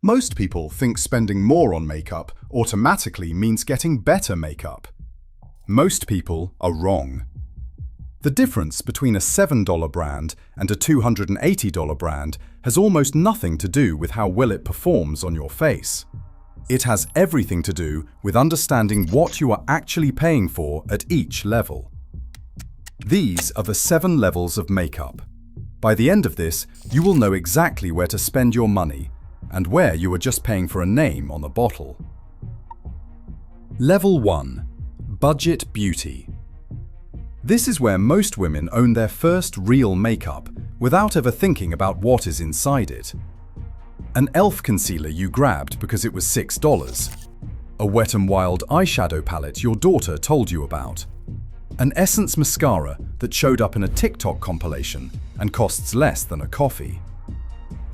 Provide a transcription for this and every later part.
Most people think spending more on makeup automatically means getting better makeup. Most people are wrong. The difference between a $7 brand and a $280 brand has almost nothing to do with how well it performs on your face. It has everything to do with understanding what you are actually paying for at each level. These are the 7 levels of makeup. By the end of this, you will know exactly where to spend your money and where you are just paying for a name on the bottle. Level 1. Budget Beauty. This is where most women own their first real makeup without ever thinking about what is inside it. An e.l.f. concealer you grabbed because it was $6. A Wet n Wild eyeshadow palette your daughter told you about. An Essence mascara that showed up in a TikTok compilation and costs less than a coffee.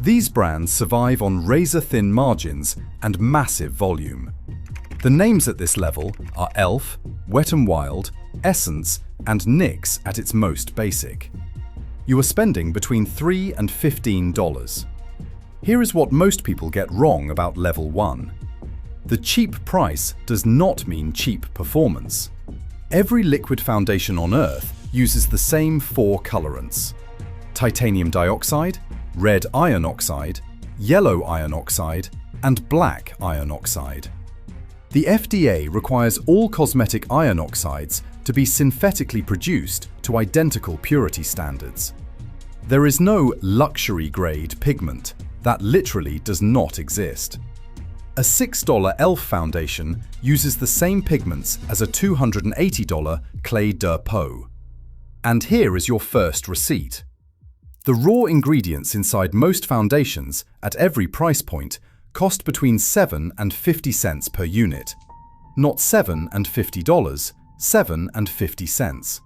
These brands survive on razor-thin margins and massive volume. The names at this level are e.l.f., Wet n Wild, Essence, and NYX at its most basic. You are spending between $3 and $15. Here is what most people get wrong about level 1. The cheap price does not mean cheap performance. Every liquid foundation on Earth uses the same 4 colorants: titanium dioxide, red iron oxide, yellow iron oxide, and black iron oxide. The FDA requires all cosmetic iron oxides to be synthetically produced to identical purity standards. There is no luxury-grade pigment. That literally does not exist. A $6 e.l.f. foundation uses the same pigments as a $280 Clé de Peau. And here is your first receipt. The raw ingredients inside most foundations at every price point cost between 7 and 50 cents per unit. Not $7 and $50, 7 and 50 cents.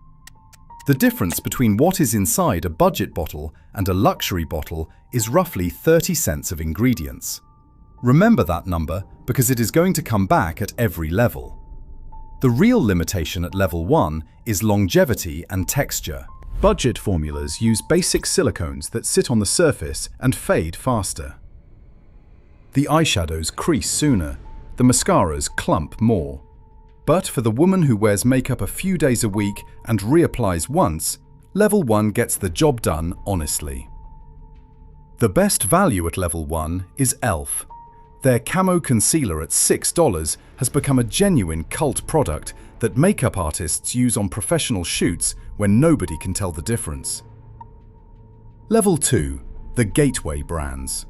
The difference between what is inside a budget bottle and a luxury bottle is roughly 30 cents of ingredients. Remember that number because it is going to come back at every level. The real limitation at level 1 is longevity and texture. Budget formulas use basic silicones that sit on the surface and fade faster. The eyeshadows crease sooner, the mascaras clump more. But for the woman who wears makeup a few days a week and reapplies once, level 1 gets the job done honestly. The best value at level 1 is e.l.f. Their camo concealer at $6 has become a genuine cult product that makeup artists use on professional shoots when nobody can tell the difference. Level 2. The Gateway Brands.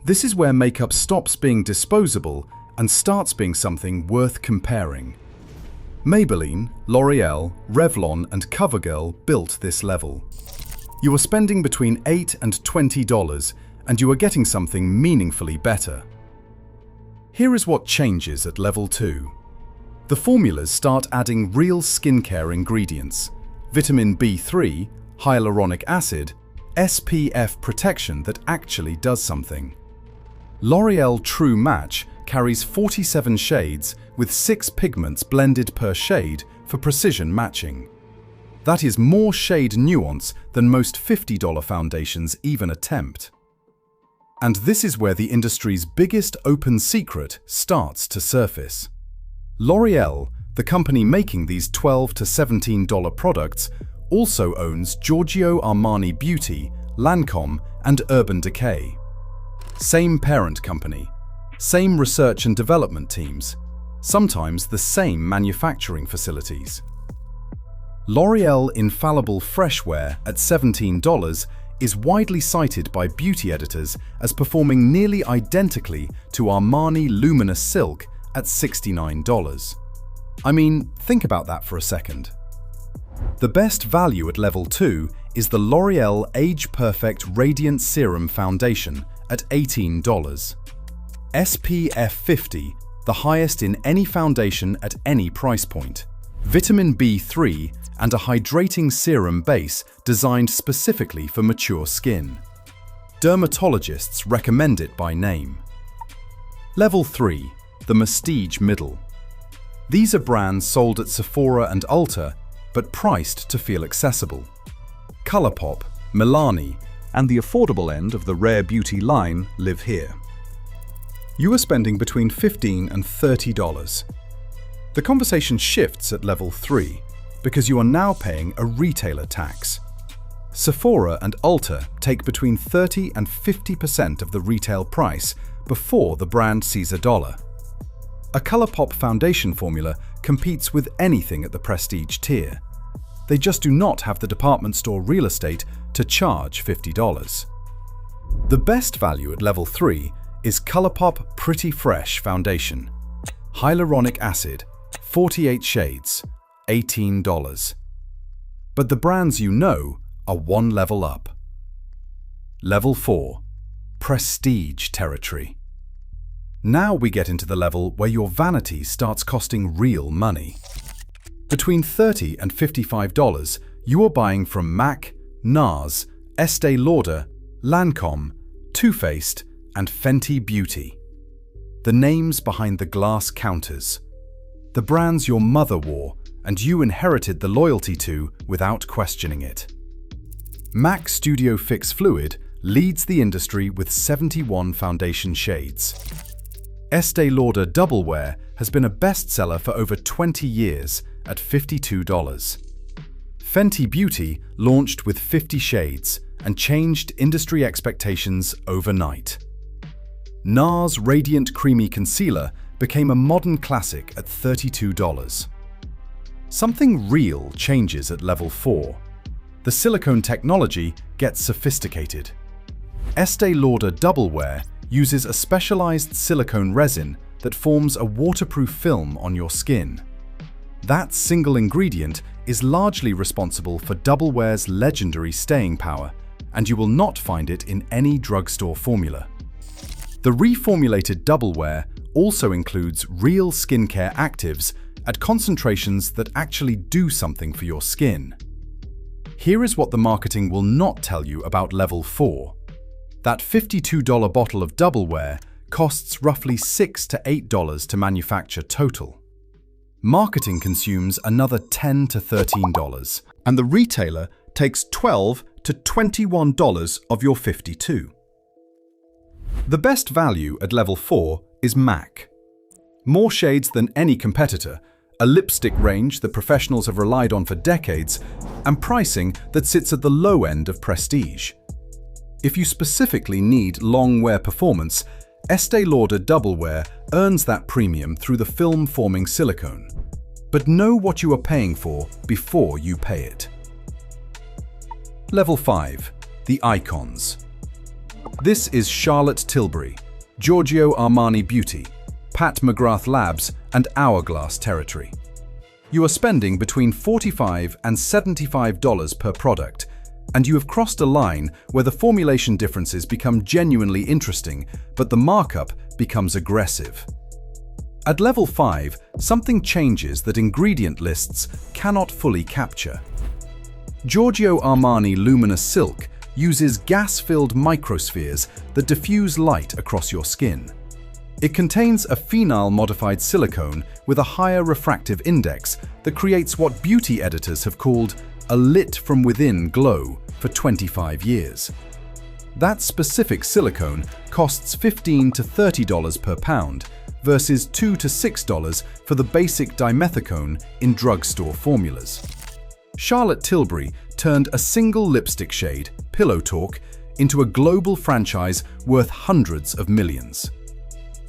This is where makeup stops being disposable and starts being something worth comparing. Maybelline, L'Oreal, Revlon, and CoverGirl built this level. You are spending between $8 and $20, and you are getting something meaningfully better. Here is what changes at level 2. The formulas start adding real skincare ingredients: vitamin B3, hyaluronic acid, SPF protection that actually does something. L'Oreal True Match carries 47 shades with 6 pigments blended per shade for precision matching. That is more shade nuance than most $50 foundations even attempt. And this is where the industry's biggest open secret starts to surface. L'Oreal, the company making these $12 to $17 products, also owns Giorgio Armani Beauty, Lancome, and Urban Decay. Same parent company, same research and development teams, sometimes the same manufacturing facilities. L'Oreal Infallible Freshwear at $17 is widely cited by beauty editors as performing nearly identically to Armani Luminous Silk at $69. I mean, think about that for a second. The best value at level 2 is the L'Oreal Age Perfect Radiant Serum Foundation at $18. SPF 50, the highest in any foundation at any price point. Vitamin B3 and a hydrating serum base designed specifically for mature skin. Dermatologists recommend it by name. Level 3. The Prestige Middle. These are brands sold at Sephora and Ulta, but priced to feel accessible. ColourPop, Milani, and the affordable end of the rare beauty line live here. you are spending between $15 and $30. The conversation shifts at level 3 because you are now paying a retailer tax. Sephora and Ulta take between 30 and 50% of the retail price before the brand sees a dollar. A ColourPop foundation formula competes with anything at the prestige tier. They just do not have the department store real estate to charge $50. The best value at level 3 is ColourPop Pretty Fresh Foundation. Hyaluronic acid, 48 shades, $18. But the brands you know are one level up. Level 4. Prestige territory. Now we get into the level where your vanity starts costing real money. Between $30 and $55, you are buying from MAC, NARS, Estée Lauder, Lancôme, Too Faced, and Fenty Beauty. The names behind the glass counters. The brands your mother wore and you inherited the loyalty to without questioning it. MAC Studio Fix Fluid leads the industry with 71 foundation shades. Estée Lauder Double Wear has been a bestseller for over 20 years at $52. Fenty Beauty launched with 50 shades and changed industry expectations overnight. NARS Radiant Creamy Concealer became a modern classic at $32. Something real changes at level 4. The silicone technology gets sophisticated. Estée Lauder Double Wear uses a specialized silicone resin that forms a waterproof film on your skin. That single ingredient is largely responsible for Double Wear's legendary staying power, and you will not find it in any drugstore formula. The reformulated Double Wear also includes real skincare actives at concentrations that actually do something for your skin. Here is what the marketing will not tell you about level 4. That $52 bottle of Double Wear costs roughly $6 to $8 to manufacture total. Marketing consumes another $10 to $13, and the retailer takes $12 to $21 of your $52. The best value at level 4 is MAC. More shades than any competitor, a lipstick range that professionals have relied on for decades, and pricing that sits at the low end of prestige. If you specifically need long wear performance, Estée Lauder Double Wear earns that premium through the film-forming silicone. But know what you are paying for before you pay it. Level 5. The Icons. This is Charlotte Tilbury, Giorgio Armani Beauty, Pat McGrath Labs, and Hourglass territory. You are spending between $45 and $75 per product, and you have crossed a line where the formulation differences become genuinely interesting, but the markup becomes aggressive. At level 5, something changes that ingredient lists cannot fully capture. Giorgio Armani Luminous Silk uses gas-filled microspheres that diffuse light across your skin. It contains a phenyl-modified silicone with a higher refractive index that creates what beauty editors have called a lit-from-within glow for 25 years. That specific silicone costs $15 to $30 per pound versus $2 to $6 for the basic dimethicone in drugstore formulas. Charlotte Tilbury turned a single lipstick shade, Pillow Talk, into a global franchise worth hundreds of millions.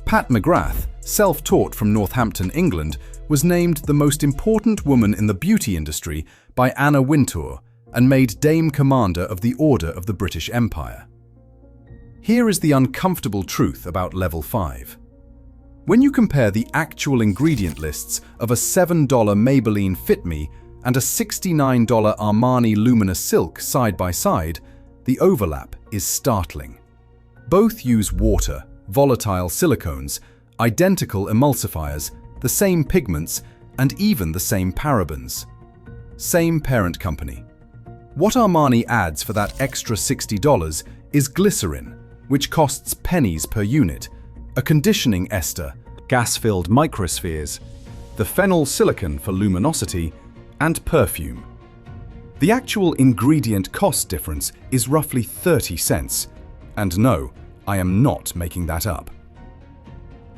Pat McGrath, self-taught from Northampton, England, was named the most important woman in the beauty industry by Anna Wintour and made Dame Commander of the Order of the British Empire. Here is the uncomfortable truth about level 5. When you compare the actual ingredient lists of a $7 Maybelline Fit Me and a $69 Armani Luminous Silk side by side, the overlap is startling. Both use water, volatile silicones, identical emulsifiers, the same pigments, and even the same parabens. Same parent company. What Armani adds for that extra $60 is glycerin, which costs pennies per unit, a conditioning ester, gas-filled microspheres, the phenylsilicon for luminosity, and perfume. The actual ingredient cost difference is roughly 30 cents, and no, I am not making that up.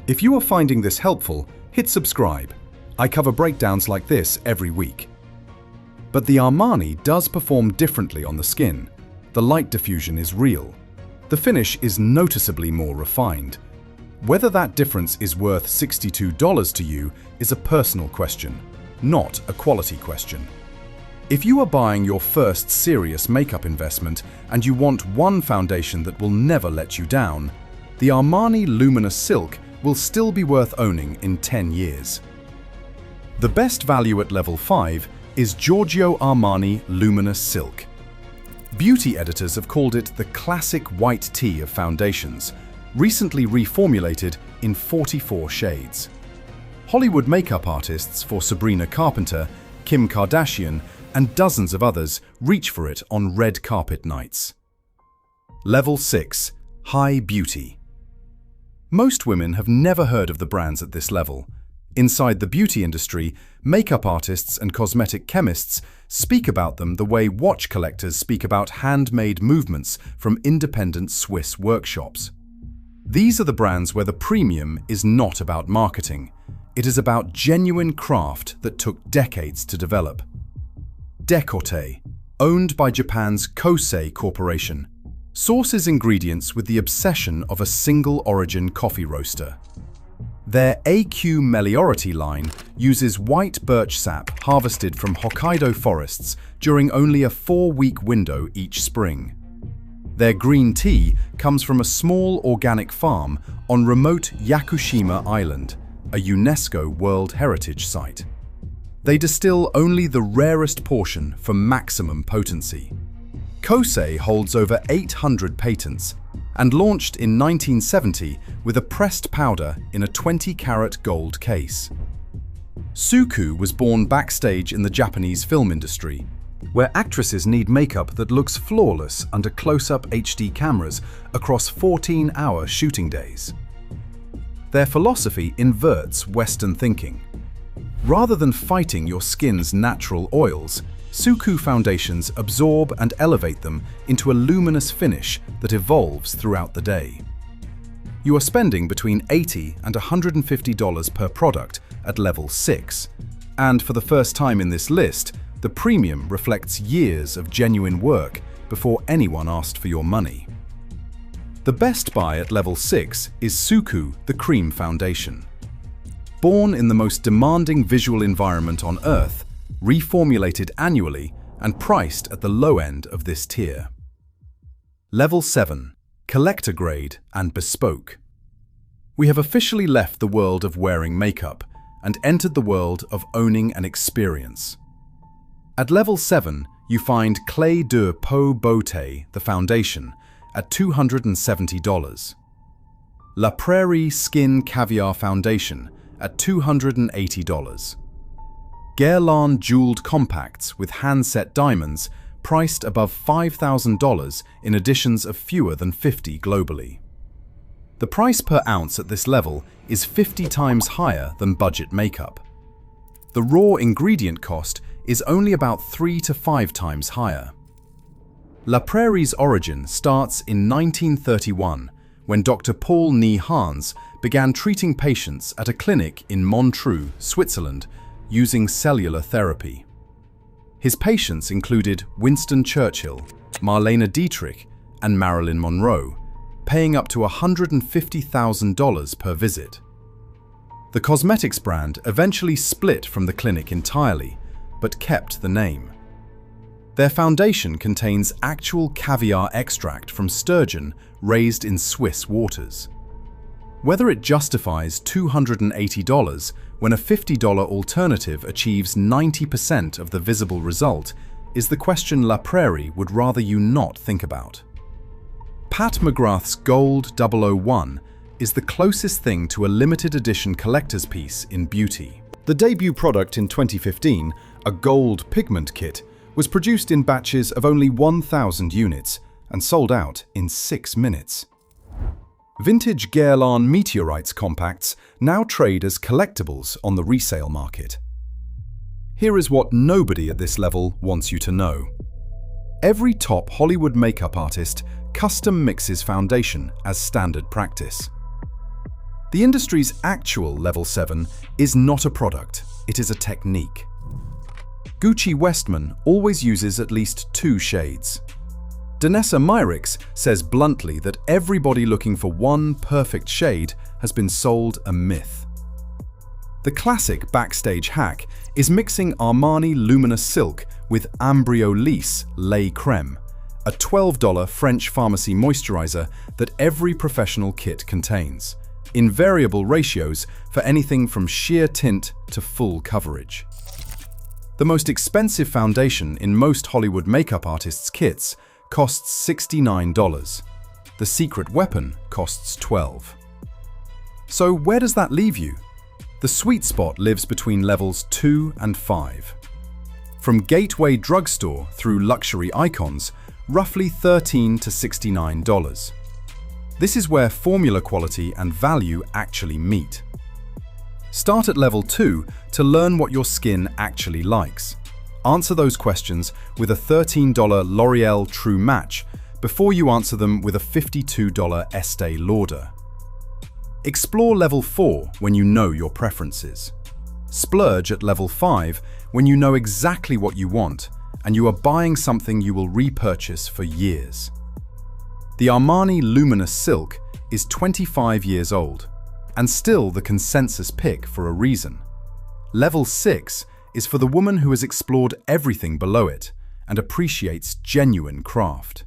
If you are finding this helpful, hit subscribe. I cover breakdowns like this every week. But the Armani does perform differently on the skin. The light diffusion is real. The finish is noticeably more refined. Whether that difference is worth $62 to you is a personal question, not a quality question. If you are buying your first serious makeup investment and you want one foundation that will never let you down, the Armani Luminous Silk will still be worth owning in 10 years. The best value at level 5 is Giorgio Armani Luminous Silk. Beauty editors have called it the classic white tea of foundations, recently reformulated in 44 shades. Hollywood makeup artists for Sabrina Carpenter, Kim Kardashian, and dozens of others reach for it on red carpet nights. Level 6. High Beauty. Most women have never heard of the brands at this level. Inside the beauty industry, makeup artists and cosmetic chemists speak about them the way watch collectors speak about handmade movements from independent Swiss workshops. These are the brands where the premium is not about marketing. It is about genuine craft that took decades to develop. Decorté, owned by Japan's Kosei Corporation, sources ingredients with the obsession of a single-origin coffee roaster. Their AQ Meliority line uses white birch sap harvested from Hokkaido forests during only a 4-week window each spring. Their green tea comes from a small organic farm on remote Yakushima Island, a UNESCO World Heritage Site. They distill only the rarest portion for maximum potency. Kosei holds over 800 patents and launched in 1970 with a pressed powder in a 20-carat gold case. SUQQU was born backstage in the Japanese film industry, where actresses need makeup that looks flawless under close-up HD cameras across 14-hour shooting days. Their philosophy inverts Western thinking. Rather than fighting your skin's natural oils, SUQQU foundations absorb and elevate them into a luminous finish that evolves throughout the day. You are spending between $80 and $150 per product at level 6, and for the first time in this list, the premium reflects years of genuine work before anyone asked for your money. The best buy at level 6 is SUQQU the Cream Foundation. Born in the most demanding visual environment on Earth, reformulated annually and priced at the low end of this tier. Level 7. Collector Grade and Bespoke. We have officially left the world of wearing makeup and entered the world of owning an experience. At level 7, you find Clé de Peau Beauté, the foundation, at $270. La Prairie Skin Caviar Foundation at $280. Guerlain Jeweled Compacts with hand-set diamonds priced above $5,000 in editions of fewer than 50 globally. The price per ounce at this level is 50 times higher than budget makeup. The raw ingredient cost is only about 3 to 5 times higher. La Prairie's origin starts in 1931 when Dr. Paul Hans began treating patients at a clinic in Montreux, Switzerland, using cellular therapy. His patients included Winston Churchill, Marlene Dietrich, and Marilyn Monroe, paying up to $150,000 per visit. The cosmetics brand eventually split from the clinic entirely, but kept the name. Their foundation contains actual caviar extract from sturgeon raised in Swiss waters. Whether it justifies $280 when a $50 alternative achieves 90% of the visible result is the question La Prairie would rather you not think about. Pat McGrath's Gold 001 is the closest thing to a limited edition collector's piece in beauty. The debut product in 2015, a gold pigment kit, was produced in batches of only 1,000 units and sold out in 6 minutes. Vintage Guerlain Meteorites compacts now trade as collectibles on the resale market. Here is what nobody at this level wants you to know. Every top Hollywood makeup artist custom mixes foundation as standard practice. The industry's actual level 7 is not a product, it is a technique. Gucci Westman always uses at least 2 shades. Danessa Myricks says bluntly that everybody looking for one perfect shade has been sold a myth. The classic backstage hack is mixing Armani Luminous Silk with Ambriolis Lait Creme, a $12 French pharmacy moisturizer that every professional kit contains, in variable ratios for anything from sheer tint to full coverage. The most expensive foundation in most Hollywood makeup artists' kits costs $69. The secret weapon costs $12. So where does that leave you? The sweet spot lives between levels 2 and 5. From gateway drugstore through luxury icons, roughly $13 to $69. This is where formula quality and value actually meet. Start at level 2 to learn what your skin actually likes. Answer those questions with a $13 L'Oreal True Match before you answer them with a $52 Estée Lauder. Explore level 4 when you know your preferences. Splurge at level 5 when you know exactly what you want and you are buying something you will repurchase for years. The Armani Luminous Silk is 25 years old and still the consensus pick for a reason. Level 6 is for the woman who has explored everything below it and appreciates genuine craft.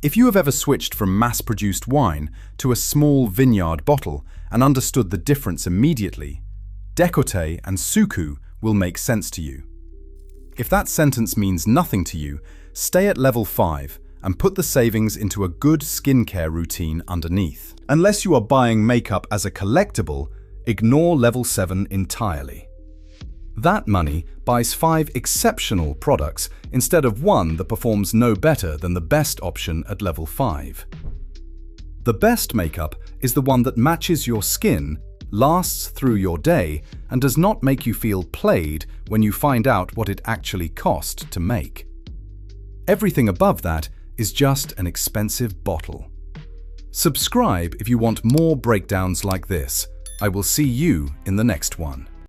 If you have ever switched from mass-produced wine to a small vineyard bottle and understood the difference immediately, Decorté and SUQQU will make sense to you. If that sentence means nothing to you, stay at level 5 and put the savings into a good skincare routine underneath. Unless you are buying makeup as a collectible, ignore level 7 entirely. That money buys 5 exceptional products instead of one that performs no better than the best option at level 5. The best makeup is the one that matches your skin, lasts through your day, and does not make you feel played when you find out what it actually cost to make. Everything above that is just an expensive bottle. Subscribe if you want more breakdowns like this. I will see you in the next one.